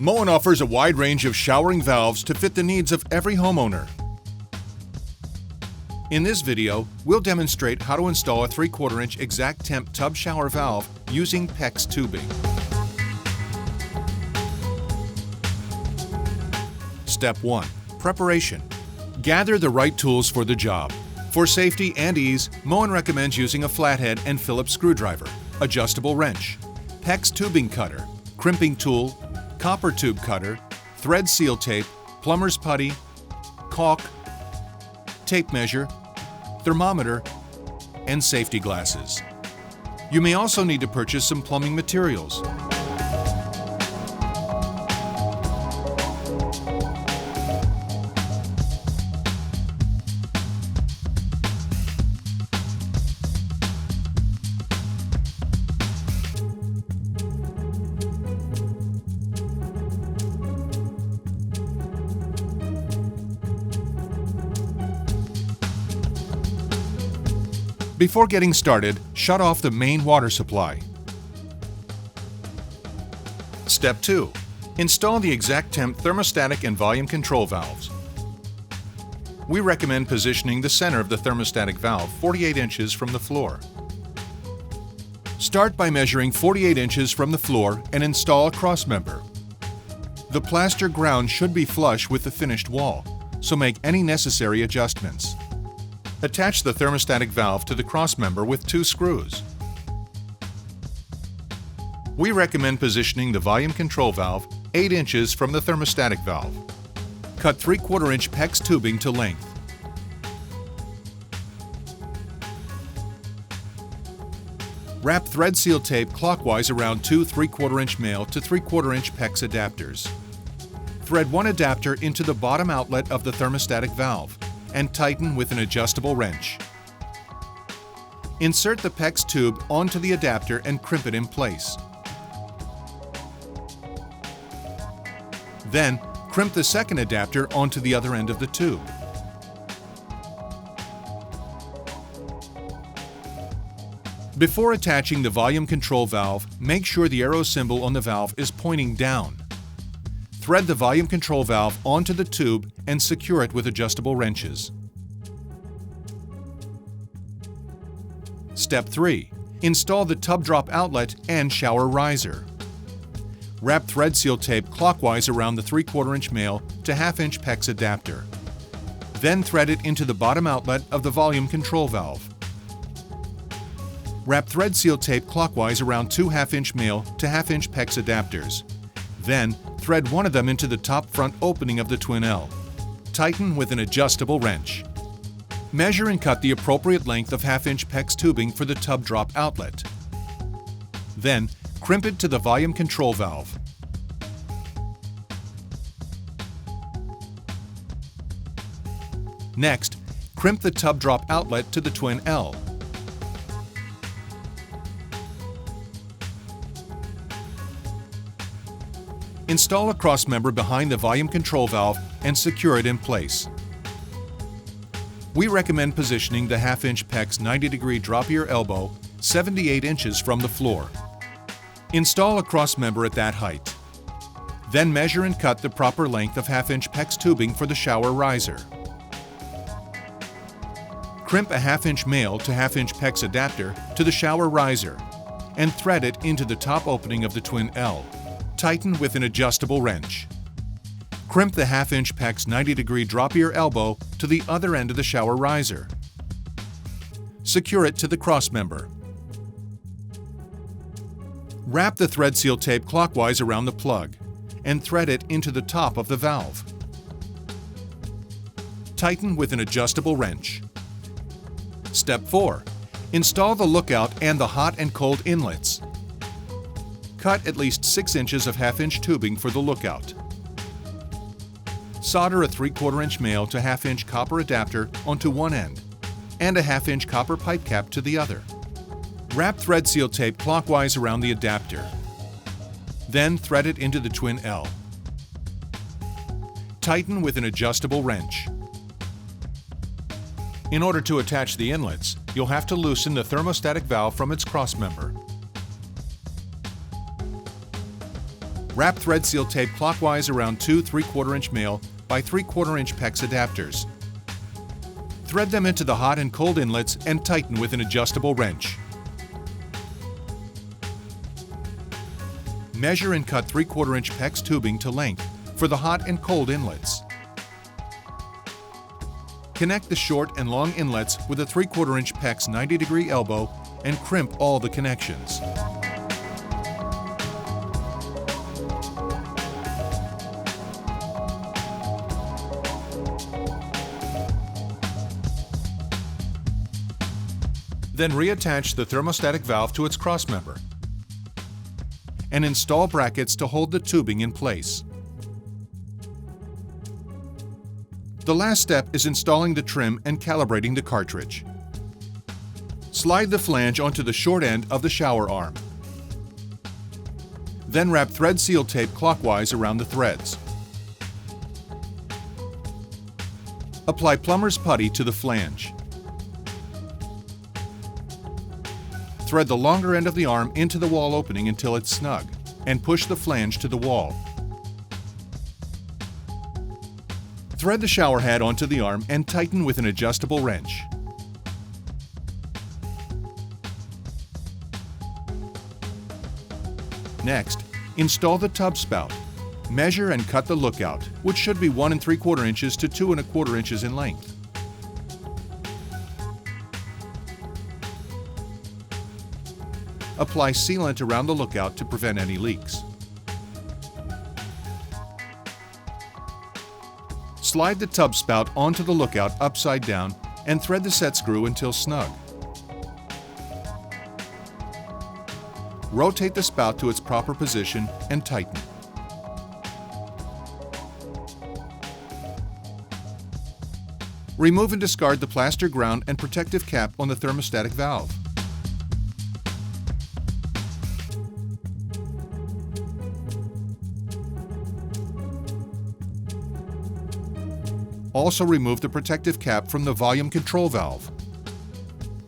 Moen offers a wide range of showering valves to fit the needs of every homeowner. In this video, we'll demonstrate how to install a 3/4-inch ExactTemp tub shower valve using PEX tubing. Step 1. Preparation. Gather the right tools for the job. For safety and ease, Moen recommends using a flathead and Phillips screwdriver, adjustable wrench, PEX tubing cutter, crimping tool, copper tube cutter, thread seal tape, plumber's putty, caulk, tape measure, thermometer, and safety glasses. You may also need to purchase some plumbing materials. Before getting started, shut off the main water supply. Step 2. Install the ExactTemp thermostatic and volume control valves. We recommend positioning the center of the thermostatic valve 48 inches from the floor. Start by measuring 48 inches from the floor and install a crossmember. The plaster ground should be flush with the finished wall, so make any necessary adjustments. Attach the thermostatic valve to the crossmember with 2 screws. We recommend positioning the volume control valve 8 inches from the thermostatic valve. Cut 3/4-inch PEX tubing to length. Wrap thread seal tape clockwise around 2 3/4-inch male to 3/4-inch PEX adapters. Thread one adapter into the bottom outlet of the thermostatic valve and tighten with an adjustable wrench. Insert the PEX tube onto the adapter and crimp it in place. Then, crimp the second adapter onto the other end of the tube. Before attaching the volume control valve, make sure the arrow symbol on the valve is pointing down. Thread the volume control valve onto the tube and secure it with adjustable wrenches. Step 3. Install the tub drop outlet and shower riser. Wrap thread seal tape clockwise around the 3/4-inch male to 1/2-inch PEX adapter. Then thread it into the bottom outlet of the volume control valve. Wrap thread seal tape clockwise around 2 1/2-inch male to 1/2-inch PEX adapters. Then, thread one of them into the top front opening of the twin L. Tighten with an adjustable wrench. Measure and cut the appropriate length of 1/2-inch PEX tubing for the tub drop outlet. Then, crimp it to the volume control valve. Next, crimp the tub drop outlet to the twin L. Install a crossmember behind the volume control valve and secure it in place. We recommend positioning the 1/2-inch PEX 90-degree drop ear elbow 78 inches from the floor. Install a crossmember at that height. Then measure and cut the proper length of 1/2-inch PEX tubing for the shower riser. Crimp a 1/2-inch male to 1/2-inch PEX adapter to the shower riser and thread it into the top opening of the twin L. Tighten with an adjustable wrench. Crimp the 1/2-inch PEX 90-degree drop ear elbow to the other end of the shower riser. Secure it to the crossmember. Wrap the thread seal tape clockwise around the plug and thread it into the top of the valve. Tighten with an adjustable wrench. Step 4. Install the lookout and the hot and cold inlets. Cut at least 6 inches of 1/2-inch tubing for the lookout. Solder a 3/4-inch male to 1/2-inch copper adapter onto one end and a 1/2-inch copper pipe cap to the other. Wrap thread seal tape clockwise around the adapter. Then thread it into the twin L. Tighten with an adjustable wrench. In order to attach the inlets, you'll have to loosen the thermostatic valve from its crossmember. Wrap thread seal tape clockwise around two 3/4-inch male by 3/4-inch PEX adapters. Thread them into the hot and cold inlets and tighten with an adjustable wrench. Measure and cut 3/4-inch PEX tubing to length for the hot and cold inlets. Connect the short and long inlets with a 3/4-inch PEX 90-degree elbow and crimp all the connections. Then reattach the thermostatic valve to its crossmember and install brackets to hold the tubing in place. The last step is installing the trim and calibrating the cartridge. Slide the flange onto the short end of the shower arm. Then wrap thread seal tape clockwise around the threads. Apply plumber's putty to the flange. Thread the longer end of the arm into the wall opening until it's snug, and push the flange to the wall. Thread the shower head onto the arm and tighten with an adjustable wrench. Next, install the tub spout. Measure and cut the lookout, which should be 1 3/4 inches to 2 1/4 inches in length. Apply sealant around the lookout to prevent any leaks. Slide the tub spout onto the lookout upside down and thread the set screw until snug. Rotate the spout to its proper position and tighten. Remove and discard the plaster ground and protective cap on the thermostatic valve. Also remove the protective cap from the volume control valve.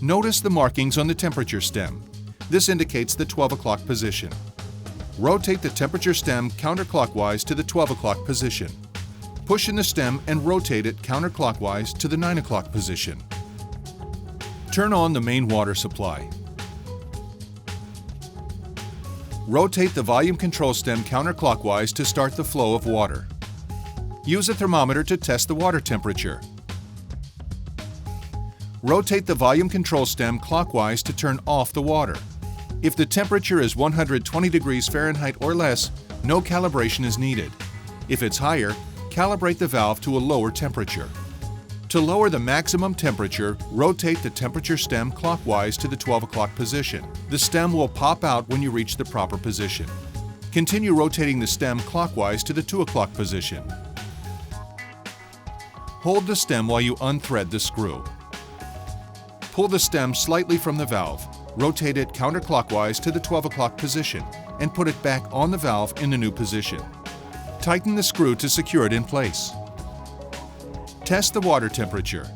Notice the markings on the temperature stem. This indicates the 12 o'clock position. Rotate the temperature stem counterclockwise to the 12 o'clock position. Push in the stem and rotate it counterclockwise to the 9 o'clock position. Turn on the main water supply. Rotate the volume control stem counterclockwise to start the flow of water. Use a thermometer to test the water temperature. Rotate the volume control stem clockwise to turn off the water. If the temperature is 120 degrees Fahrenheit or less, no calibration is needed. If it's higher, calibrate the valve to a lower temperature. To lower the maximum temperature, rotate the temperature stem clockwise to the 12 o'clock position. The stem will pop out when you reach the proper position. Continue rotating the stem clockwise to the 2 o'clock position. Hold the stem while you unthread the screw. Pull the stem slightly from the valve, rotate it counterclockwise to the 12 o'clock position, and put it back on the valve in the new position. Tighten the screw to secure it in place. Test the water temperature.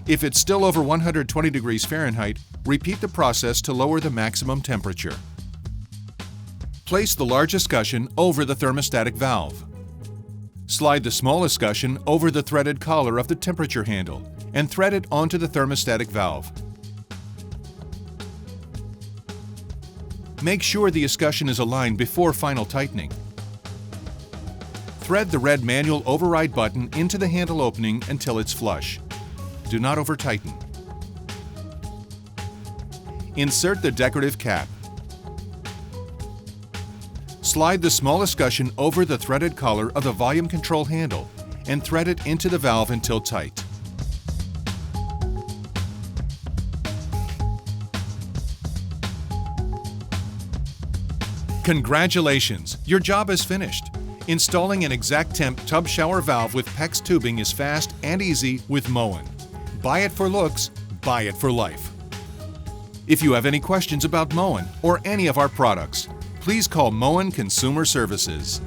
If it's still over 120 degrees Fahrenheit, repeat the process to lower the maximum temperature. Place the large escutcheon over the thermostatic valve. Slide the small escutcheon over the threaded collar of the temperature handle and thread it onto the thermostatic valve. Make sure the escutcheon is aligned before final tightening. Thread the red manual override button into the handle opening until it's flush. Do not over-tighten. Insert the decorative cap. Slide the small escutcheon over the threaded collar of the volume control handle and thread it into the valve until tight. Congratulations! Your job is finished. Installing an ExactTemp tub shower valve with PEX tubing is fast and easy with Moen. Buy it for looks, buy it for life. If you have any questions about Moen or any of our products, please call Moen Consumer Services.